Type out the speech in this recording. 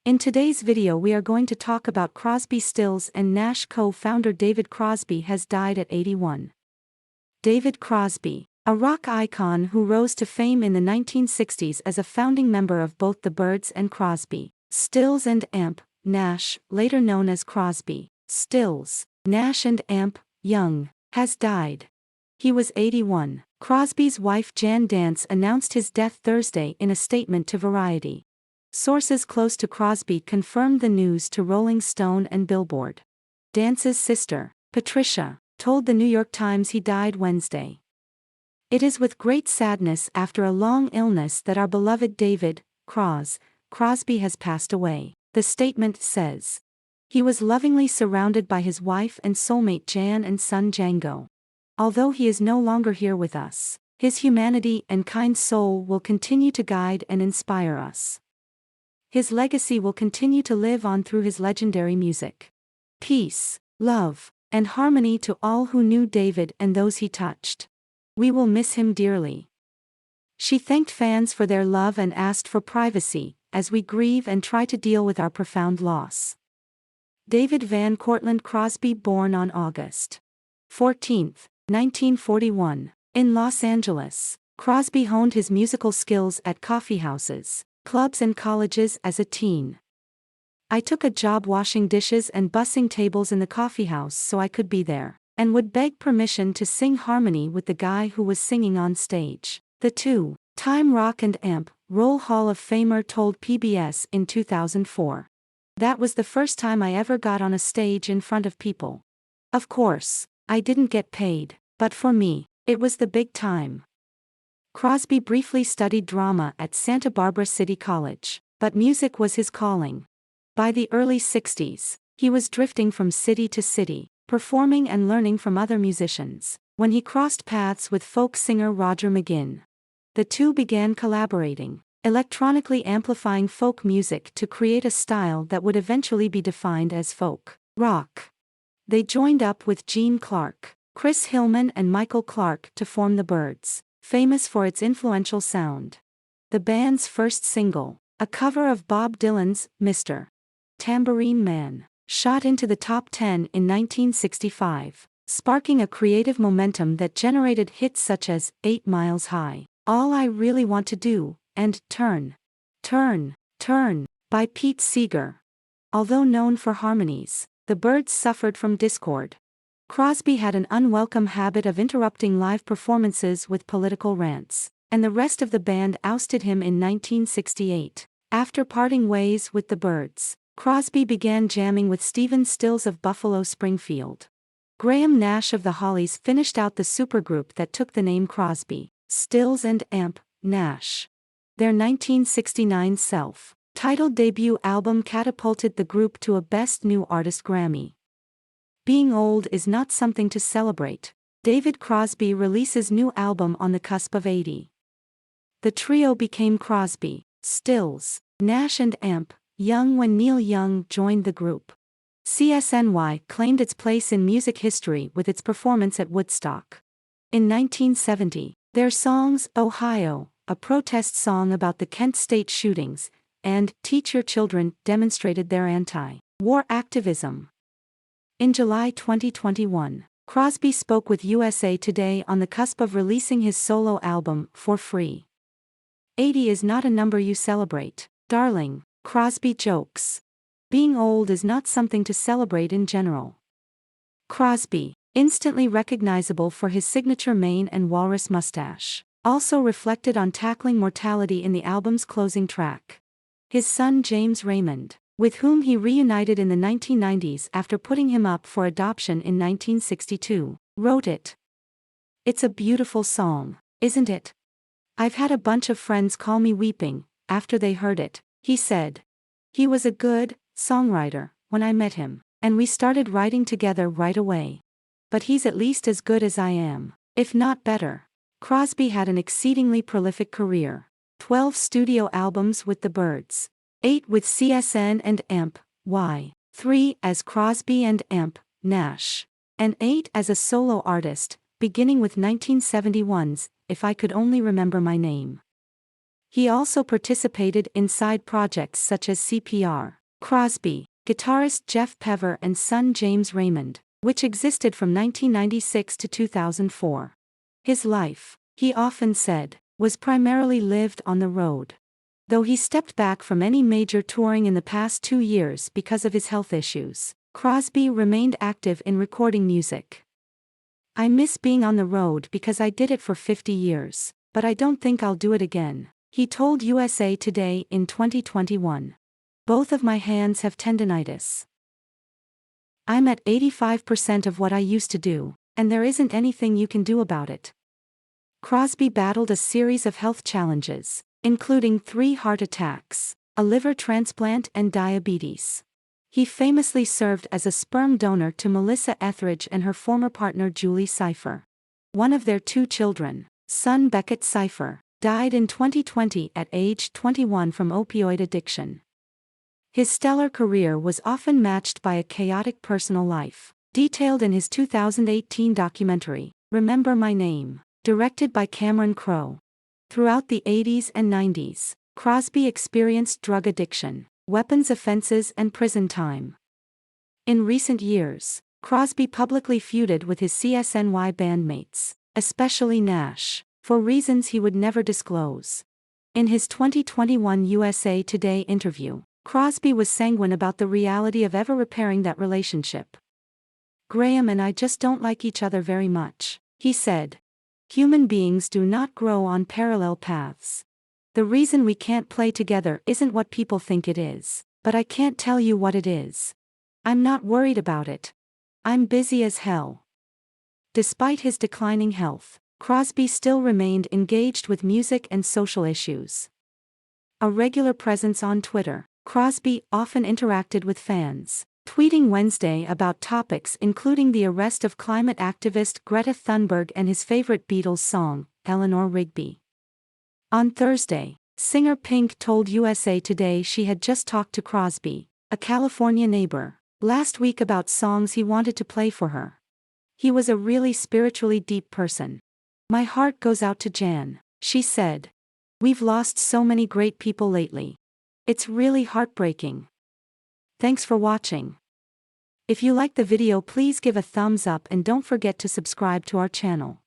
In today's video we are going to talk about Crosby, Stills and Nash co-founder David Crosby has died at 81. David Crosby, a rock icon who rose to fame in the 1960s as a founding member of both the Byrds and Crosby, Stills and Amp, Nash, later known as Crosby, Stills, Nash and Amp, Young, has died. He was 81. Crosby's wife Jan Dance announced his death Thursday in a statement to Variety. Sources close to Crosby confirmed the news to Rolling Stone and Billboard. Dance's sister, Patricia, told the New York Times he died Wednesday. "It is with great sadness after a long illness that our beloved David Crosby has passed away," the statement says. He was lovingly surrounded by his wife and soulmate Jan and son Django. Although he is no longer here with us, his humanity and kind soul will continue to guide and inspire us. His legacy will continue to live on through his legendary music. Peace, love, and harmony to all who knew David and those he touched. We will miss him dearly. She thanked fans for their love and asked for privacy, as we grieve and try to deal with our profound loss. David Van Cortlandt Crosby, born on August 14, 1941, in Los Angeles, Crosby honed his musical skills at coffeehouses, clubs and colleges as a teen. "I took a job washing dishes and bussing tables in the coffeehouse so I could be there, and would beg permission to sing harmony with the guy who was singing on stage," the two-time Rock and Amp Roll Hall of Famer told PBS in 2004. "That was the first time I ever got on a stage in front of people. Of course, I didn't get paid, but for me, it was the big time." Crosby briefly studied drama at Santa Barbara City College, but music was his calling. By the early 60s, he was drifting from city to city, performing and learning from other musicians, when he crossed paths with folk singer Roger McGuinn. The two began collaborating, electronically amplifying folk music to create a style that would eventually be defined as folk rock. They joined up with Gene Clark, Chris Hillman and Michael Clark to form the Byrds, famous for its influential sound. The band's first single, a cover of Bob Dylan's "Mr. Tambourine Man," shot into the top 10 in 1965, sparking a creative momentum that generated hits such as 8 Miles High, All I Really Want to Do, and Turn, Turn, Turn, by Pete Seeger. Although known for harmonies, the Byrds suffered from discord. Crosby had an unwelcome habit of interrupting live performances with political rants, and the rest of the band ousted him in 1968. After parting ways with the Byrds, Crosby began jamming with Stephen Stills of Buffalo Springfield. Graham Nash of the Hollies finished out the supergroup that took the name Crosby, Stills and Amp, Nash. Their 1969 self-titled debut album catapulted the group to a Best New Artist Grammy. Being old is not something to celebrate. David Crosby releases new album on the cusp of 80. The trio became Crosby, Stills, Nash and Amp, Young when Neil Young joined the group. CSNY claimed its place in music history with its performance at Woodstock. In 1970, their songs "Ohio," a protest song about the Kent State shootings, and "Teach Your Children" demonstrated their anti-war activism. In July 2021, Crosby spoke with USA Today on the cusp of releasing his solo album, For Free. 80 is not a number you celebrate, darling, Crosby jokes. Being old is not something to celebrate in general. Crosby, instantly recognizable for his signature mane and walrus mustache, also reflected on tackling mortality in the album's closing track. His son James Raymond, with whom he reunited in the 1990s after putting him up for adoption in 1962, wrote it. "It's a beautiful song, isn't it? I've had a bunch of friends call me weeping after they heard it," he said. "He was a good songwriter when I met him, and we started writing together right away. But he's at least as good as I am, if not better." Crosby had an exceedingly prolific career. 12 studio albums with the Byrds, 8 with CSN and Amp, 3 as Crosby and Amp, Nash, and 8 as a solo artist, beginning with 1971's If I Could Only Remember My Name. He also participated in side projects such as CPR, Crosby, guitarist Jeff Pever and son James Raymond, which existed from 1996 to 2004. His life, he often said, was primarily lived on the road. Though he stepped back from any major touring in the past 2 years because of his health issues, Crosby remained active in recording music. "I miss being on the road because I did it for 50 years, but I don't think I'll do it again," he told USA Today in 2021. "Both of my hands have tendinitis. I'm at 85% of what I used to do, and there isn't anything you can do about it." Crosby battled a series of health challenges, including 3 heart attacks, a liver transplant and diabetes. He famously served as a sperm donor to Melissa Etheridge and her former partner Julie Cypher. One of their 2 children, son Beckett Cypher, died in 2020 at age 21 from opioid addiction. His stellar career was often matched by a chaotic personal life, detailed in his 2018 documentary, Remember My Name, directed by Cameron Crowe. Throughout the 80s and 90s, Crosby experienced drug addiction, weapons offenses and prison time. In recent years, Crosby publicly feuded with his CSNY bandmates, especially Nash, for reasons he would never disclose. In his 2021 USA Today interview, Crosby was sanguine about the reality of ever repairing that relationship. "Graham and I just don't like each other very much," he said. "Human beings do not grow on parallel paths. The reason we can't play together isn't what people think it is, but I can't tell you what it is. I'm not worried about it. I'm busy as hell." Despite his declining health, Crosby still remained engaged with music and social issues. A regular presence on Twitter, Crosby often interacted with fans, tweeting Wednesday about topics including the arrest of climate activist Greta Thunberg and his favorite Beatles song, Eleanor Rigby. On Thursday, singer Pink told USA Today she had just talked to Crosby, a California neighbor, last week about songs he wanted to play for her. "He was a really spiritually deep person. My heart goes out to Jan," she said. "We've lost so many great people lately. It's really heartbreaking." Thanks for watching. If you liked the video, please give a thumbs up and don't forget to subscribe to our channel.